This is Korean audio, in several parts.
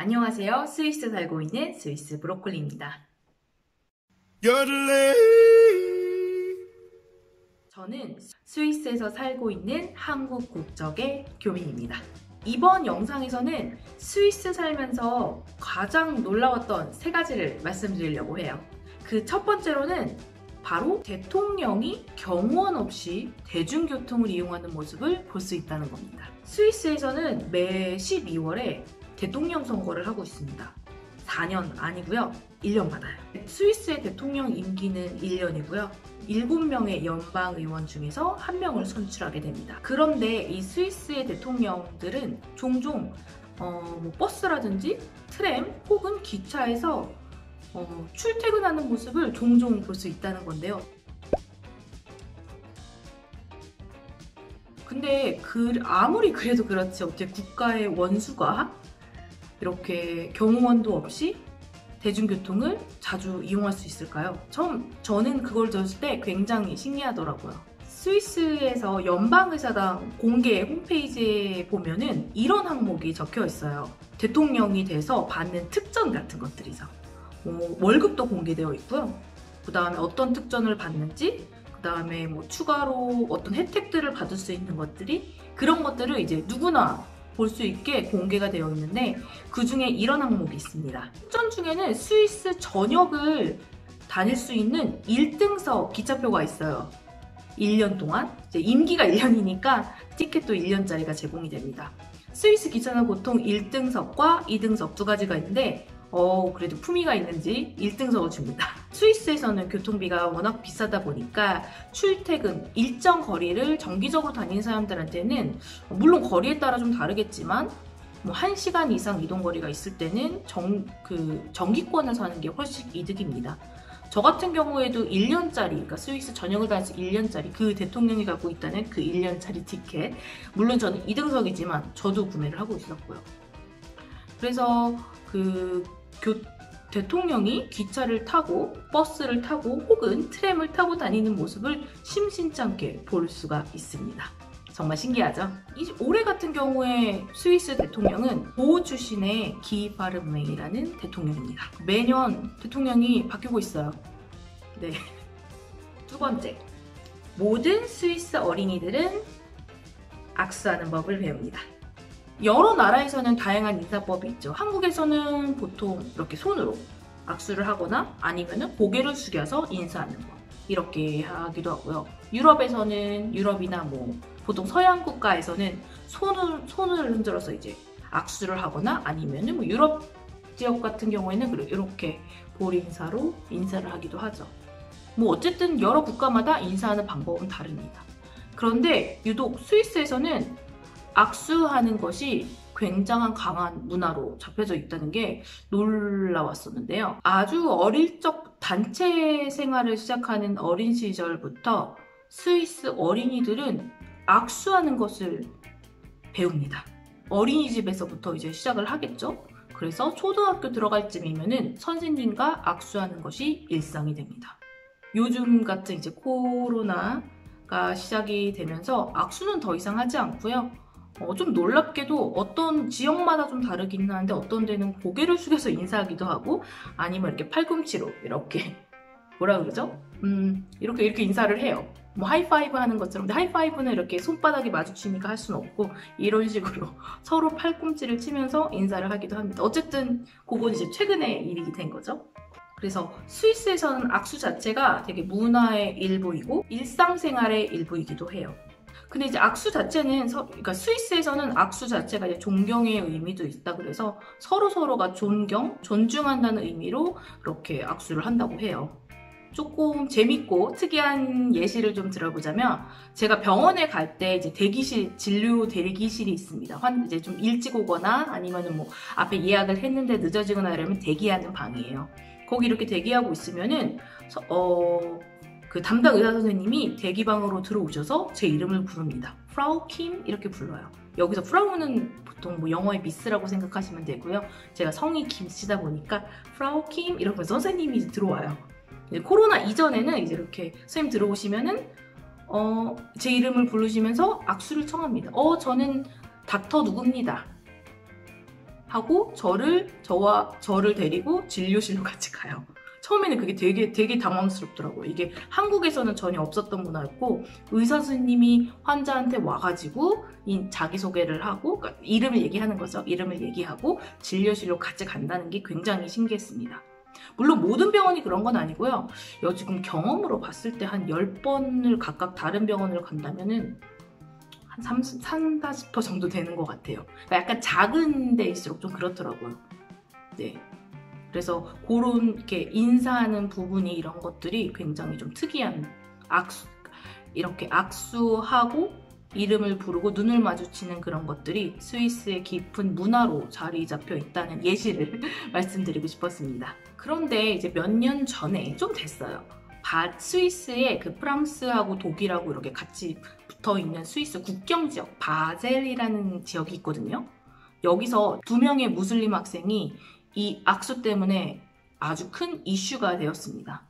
안녕하세요. 스위스 살고 있는 스위스 브로콜리입니다. 저는 스위스에서 살고 있는 한국 국적의 교민입니다. 이번 영상에서는 스위스 살면서 가장 놀라웠던 3가지를 말씀드리려고 해요. 그 첫 번째로는 바로 대통령이 경호원 없이 대중교통을 이용하는 모습을 볼 수 있다는 겁니다. 스위스에서는 매 12월에 대통령 선거를 하고 있습니다. 4년 아니고요. 1년마다요. 스위스의 대통령 임기는 1년이고요. 7명의 연방의원 중에서 1명을 선출하게 됩니다. 그런데 이 스위스의 대통령들은 종종 버스라든지 트램 혹은 기차에서 출퇴근하는 모습을 종종 볼 수 있다는 건데요. 근데 아무리 그래도 그렇지 어떻게 국가의 원수가 이렇게 경호원도 없이 대중교통을 자주 이용할 수 있을까요? 저는 그걸 들었을 때 굉장히 신기하더라고요. 스위스에서 연방의사당 공개 홈페이지에 보면은 이런 항목이 적혀 있어요. 대통령이 돼서 받는 특전 같은 것들이죠. 월급도 공개되어 있고요. 그 다음에 어떤 특전을 받는지, 그 다음에 추가로 어떤 혜택들을 받을 수 있는 것들이, 그런 것들을 이제 누구나 볼 수 있게 공개가 되어 있는데, 그 중에 이런 항목이 있습니다. 특전 중에는 스위스 전역을 다닐 수 있는 1등석 기차표가 있어요. 1년 동안. 이제 임기가 1년이니까 티켓도 1년짜리가 제공이 됩니다. 스위스 기차는 보통 1등석과 2등석 2가지가 있는데 그래도 품위가 있는지 1등석을 줍니다. 스위스에서는 교통비가 워낙 비싸다 보니까 출퇴근, 일정 거리를 정기적으로 다니는 사람들한테는 물론 거리에 따라 좀 다르겠지만 1시간 이상 이동거리가 있을 때는 정기권을 사는 게 훨씬 이득입니다. 저 같은 경우에도 1년짜리, 그러니까 스위스 전역을 다녀서 1년짜리, 그 대통령이 갖고 있다는 그 1년짜리 티켓, 물론 저는 2등석이지만 저도 구매를 하고 있었고요. 그래서 대통령이 기차를 타고 버스를 타고 혹은 트램을 타고 다니는 모습을 심심찮게 볼 수가 있습니다. 정말 신기하죠? 올해 같은 경우에 스위스 대통령은 보호 출신의 기 파르메이라는 대통령입니다. 매년 대통령이 바뀌고 있어요. 네. 2번째, 모든 스위스 어린이들은 악수하는 법을 배웁니다. 여러 나라에서는 다양한 인사법이 있죠. 한국에서는 보통 이렇게 손으로 악수를 하거나 아니면 고개를 숙여서 인사하는 것, 이렇게 하기도 하고요. 유럽이나 보통 서양 국가에서는 손을 흔들어서 이제 악수를 하거나 아니면 유럽 지역 같은 경우에는 이렇게 볼 인사로 인사를 하기도 하죠. 어쨌든 여러 국가마다 인사하는 방법은 다릅니다. 그런데 유독 스위스에서는 악수하는 것이 굉장한 강한 문화로 잡혀져 있다는 게 놀라웠었는데요. 아주 어릴 적 단체 생활을 시작하는 어린 시절부터 스위스 어린이들은 악수하는 것을 배웁니다. 어린이집에서부터 이제 시작을 하겠죠. 그래서 초등학교 들어갈 쯤이면은 선생님과 악수하는 것이 일상이 됩니다. 요즘 같은 이제 코로나가 시작이 되면서 악수는 더 이상 하지 않고요. 좀 놀랍게도 어떤 지역마다 좀 다르긴 하는데 어떤 데는 고개를 숙여서 인사하기도 하고 아니면 이렇게 팔꿈치로 이렇게 이렇게 인사를 해요. 하이파이브 하는 것처럼. 근데 하이파이브는 이렇게 손바닥이 마주치니까 할 수는 없고 이런 식으로 서로 팔꿈치를 치면서 인사를 하기도 합니다. 어쨌든 그건 이제 최근의 일이 된 거죠. 그래서 스위스에서는 악수 자체가 되게 문화의 일부이고 일상생활의 일부이기도 해요. 근데 이제 악수 자체는 그러니까 스위스에서는 악수 자체가 이제 존경의 의미도 있다 그래서 서로가 존중한다는 의미로 그렇게 악수를 한다고 해요. 조금 재밌고 특이한 예시를 좀 들어보자면, 제가 병원에 갈 때 이제 진료 대기실이 있습니다. 이제 좀 일찍 오거나 아니면은 앞에 예약을 했는데 늦어지거나 이러면 대기하는 방이에요. 거기 이렇게 대기하고 있으면은 그 담당 의사 선생님이 대기방으로 들어오셔서 제 이름을 부릅니다. 프라우 킴 이렇게 불러요. 여기서 프라우는 보통 영어의 미스라고 생각하시면 되고요. 제가 성이 김씨다 보니까 프라우 킴 이렇게 선생님이 들어와요. 코로나 이전에는 이제 이렇게 선생님 들어오시면은 제 이름을 부르시면서 악수를 청합니다. 저는 닥터 누구입니다. 하고 저와 저를 데리고 진료실로 같이 가요. 처음에는 그게 되게 당황스럽더라고요. 이게 한국에서는 전혀 없었던 문화였고, 의사 선생님이 환자한테 와가지고 자기소개를 하고, 그러니까 이름을 얘기하는 거죠. 이름을 얘기하고 진료실로 같이 간다는 게 굉장히 신기했습니다. 물론 모든 병원이 그런 건 아니고요. 지금 경험으로 봤을 때 한 10번을 각각 다른 병원을 간다면은 한 40% 정도 되는 것 같아요. 그러니까 약간 작은 데일수록 좀 그렇더라고요. 네. 그래서 그런 이렇게 인사하는 부분이 이런 것들이 굉장히 좀 특이한 이렇게 악수하고 이름을 부르고 눈을 마주치는 그런 것들이 스위스의 깊은 문화로 자리 잡혀 있다는 예시를 말씀드리고 싶었습니다. 그런데 이제 몇 년 전에 좀 됐어요. 스위스에 그 프랑스하고 독일하고 이렇게 같이 붙어 있는 스위스 국경 지역 바젤이라는 지역이 있거든요. 여기서 2명의 무슬림 학생이 이 악수 때문에 아주 큰 이슈가 되었습니다.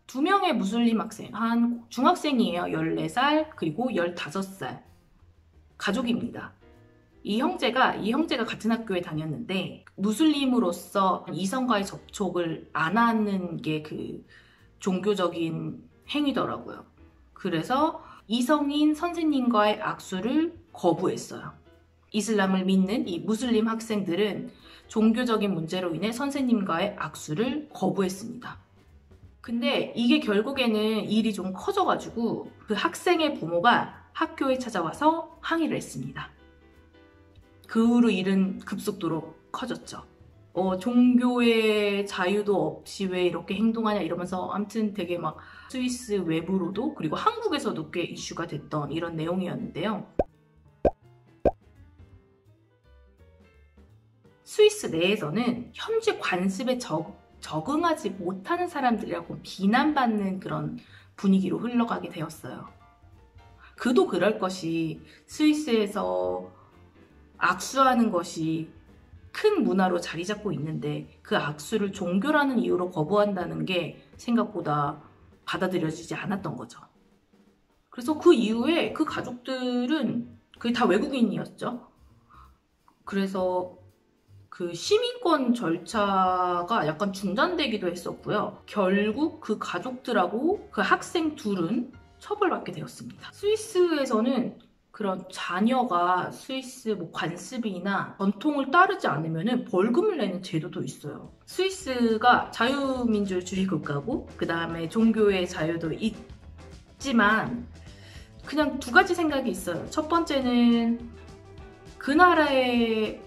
2명의 무슬림 학생, 한 중학생이에요. 14살 그리고 15살 가족입니다. 이 형제가 같은 학교에 다녔는데 무슬림으로서 이성과의 접촉을 안 하는 게 그 종교적인 행위더라고요. 그래서 이성인 선생님과의 악수를 거부했어요. 이슬람을 믿는 이 무슬림 학생들은 종교적인 문제로 인해 선생님과의 악수를 거부했습니다. 근데 이게 결국에는 일이 좀 커져가지고 그 학생의 부모가 학교에 찾아와서 항의를 했습니다. 그 후로 일은 급속도로 커졌죠. 종교의 자유도 없이 왜 이렇게 행동하냐 이러면서 아무튼 되게 막 스위스 외부로도 그리고 한국에서도 꽤 이슈가 됐던 이런 내용이었는데요. 스위스 내에서는 현지 관습에 적응하지 못하는 사람들이라고 비난받는 그런 분위기로 흘러가게 되었어요. 그도 그럴 것이 스위스에서 악수하는 것이 큰 문화로 자리 잡고 있는데 그 악수를 종교라는 이유로 거부한다는 게 생각보다 받아들여지지 않았던 거죠. 그래서 그 이후에 그 가족들은 그게 다 외국인이었죠. 그래서 그 시민권 절차가 약간 중단되기도 했었고요. 결국 그 가족들하고 그 학생 둘은 처벌받게 되었습니다. 스위스에서는 그런 자녀가 스위스 관습이나 전통을 따르지 않으면 벌금을 내는 제도도 있어요. 스위스가 자유민주주의 국가고 그 다음에 종교의 자유도 있지만 그냥 2가지 생각이 있어요. 첫 번째는 그 나라에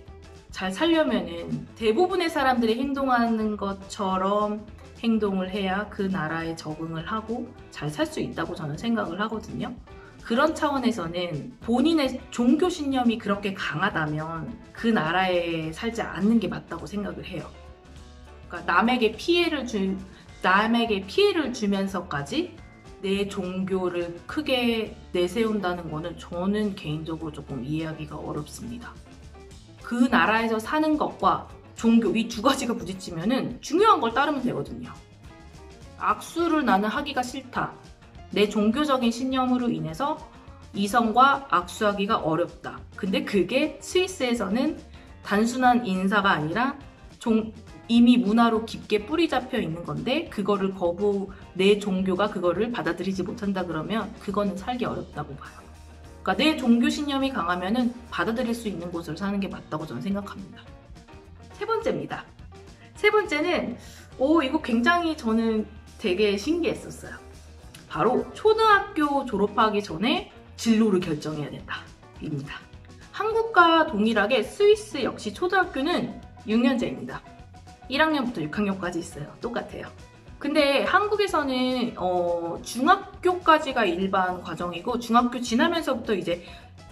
잘 살려면은 대부분의 사람들이 행동하는 것처럼 행동을 해야 그 나라에 적응을 하고 잘 살 수 있다고 저는 생각을 하거든요. 그런 차원에서는 본인의 종교 신념이 그렇게 강하다면 그 나라에 살지 않는 게 맞다고 생각을 해요. 그러니까 남에게 피해를 주면서까지 내 종교를 크게 내세운다는 거는 저는 개인적으로 조금 이해하기가 어렵습니다. 그 나라에서 사는 것과 종교 이 2가지가 부딪히면은 중요한 걸 따르면 되거든요. 악수를 나는 하기가 싫다. 내 종교적인 신념으로 인해서 이성과 악수하기가 어렵다. 근데 그게 스위스에서는 단순한 인사가 아니라 이미 문화로 깊게 뿌리 잡혀 있는 건데 그거를 내 종교가 그거를 받아들이지 못한다 그러면 그거는 살기 어렵다고 봐요. 그러니까 내 종교 신념이 강하면은 받아들일 수 있는 곳을 사는 게 맞다고 저는 생각합니다. 3번째입니다. 3번째는 이거 굉장히 저는 되게 신기했었어요. 바로 초등학교 졸업하기 전에 진로를 결정해야 된다 입니다. 한국과 동일하게 스위스 역시 초등학교는 6년제입니다. 1학년부터 6학년까지 있어요. 똑같아요. 근데 한국에서는 중학교까지가 일반 과정이고 중학교 지나면서부터 이제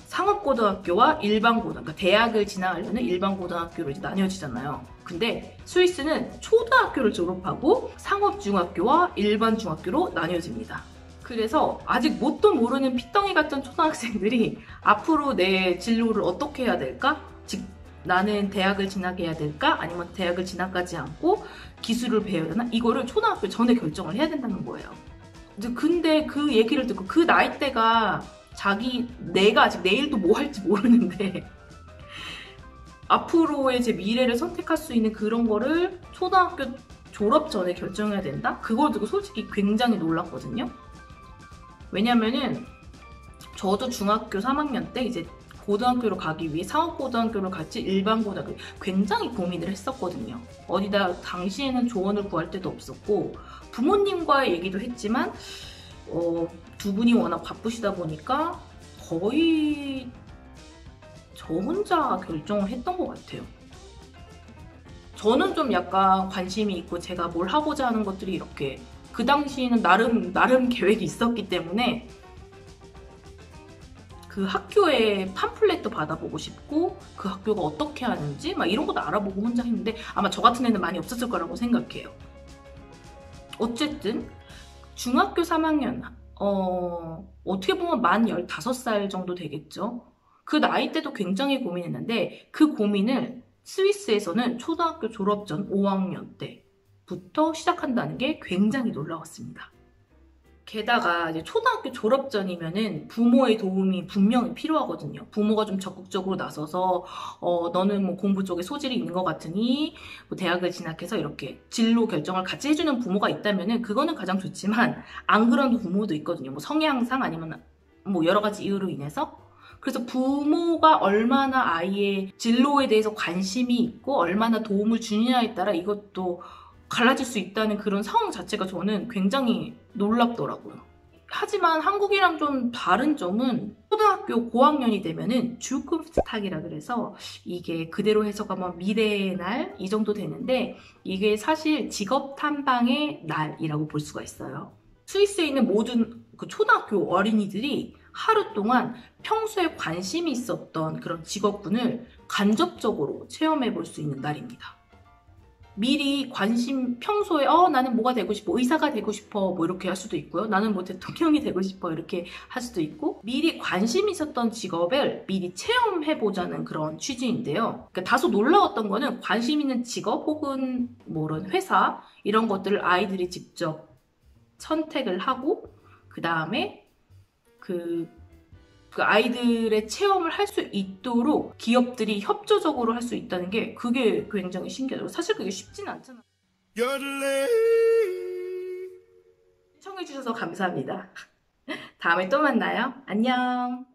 상업고등학교와 일반고등학교, 그러니까 대학을 진학하려는 일반고등학교로 이제 나뉘어지잖아요. 근데 스위스는 초등학교를 졸업하고 상업중학교와 일반중학교로 나뉘어집니다. 그래서 아직 뭣도 모르는 피덩이 같은 초등학생들이 앞으로 내 진로를 어떻게 해야 될까? 즉 나는 대학을 진학해야 될까? 아니면 대학을 진학하지 않고 기술을 배워야 되나? 이거를 초등학교 전에 결정을 해야 된다는 거예요. 근데 그 얘기를 듣고 그 나이대가 내가 아직 내일도 뭐 할지 모르는데 앞으로의 제 미래를 선택할 수 있는 그런 거를 초등학교 졸업 전에 결정해야 된다? 그걸 듣고 솔직히 굉장히 놀랐거든요. 왜냐면은 저도 중학교 3학년 때 이제 고등학교로 가기 위해 상업고등학교를 갈지 일반고등학교 굉장히 고민을 했었거든요. 어디다 당시에는 조언을 구할 데도 없었고 부모님과의 얘기도 했지만 두 분이 워낙 바쁘시다 보니까 거의 저 혼자 결정을 했던 것 같아요. 저는 좀 약간 관심이 있고 제가 뭘 하고자 하는 것들이 이렇게 그 당시에는 나름 계획이 있었기 때문에 그 학교의 팜플렛도 받아보고 싶고 그 학교가 어떻게 하는지 막 이런 것도 알아보고 혼자 했는데 아마 저 같은 애는 많이 없었을 거라고 생각해요. 어쨌든 중학교 3학년 어떻게 보면 만 15살 정도 되겠죠. 그 나이 때도 굉장히 고민했는데 그 고민을 스위스에서는 초등학교 졸업 전 5학년 때부터 시작한다는 게 굉장히 놀라웠습니다. 게다가 이제 초등학교 졸업 전이면은 부모의 도움이 분명히 필요하거든요. 부모가 좀 적극적으로 나서서 너는 뭐 공부 쪽에 소질이 있는 것 같으니 뭐 대학을 진학해서 이렇게 진로 결정을 같이 해주는 부모가 있다면은 그거는 가장 좋지만 안 그런 부모도 있거든요. 뭐 성향상 아니면 뭐 여러 가지 이유로 인해서. 그래서 부모가 얼마나 아이의 진로에 대해서 관심이 있고 얼마나 도움을 주느냐에 따라 이것도 갈라질 수 있다는 그런 상황 자체가 저는 굉장히 놀랍더라고요. 하지만 한국이랑 좀 다른 점은 초등학교 고학년이 되면은 주크스탁이라 그래서 이게 그대로 해석하면 미래의 날 이 정도 되는데 이게 사실 직업 탐방의 날이라고 볼 수가 있어요. 스위스에 있는 모든 그 초등학교 어린이들이 하루 동안 평소에 관심이 있었던 그런 직업군을 간접적으로 체험해 볼 수 있는 날입니다. 미리 평소에 나는 뭐가 되고 싶어, 의사가 되고 싶어 뭐 이렇게 할 수도 있고요. 나는 뭐 대통령이 되고 싶어 이렇게 할 수도 있고 미리 관심 있었던 직업을 미리 체험해보자는 그런 취지인데요. 그러니까 다소 놀라웠던 거는 관심 있는 직업 혹은 뭐 이런 회사 이런 것들을 아이들이 직접 선택을 하고 그 다음에 그 아이들의 체험을 할 수 있도록 기업들이 협조적으로 할 수 있다는 게 그게 굉장히 신기하더라고요. 사실 그게 쉽진 않잖아요. 시청해주셔서 감사합니다. 다음에 또 만나요. 안녕.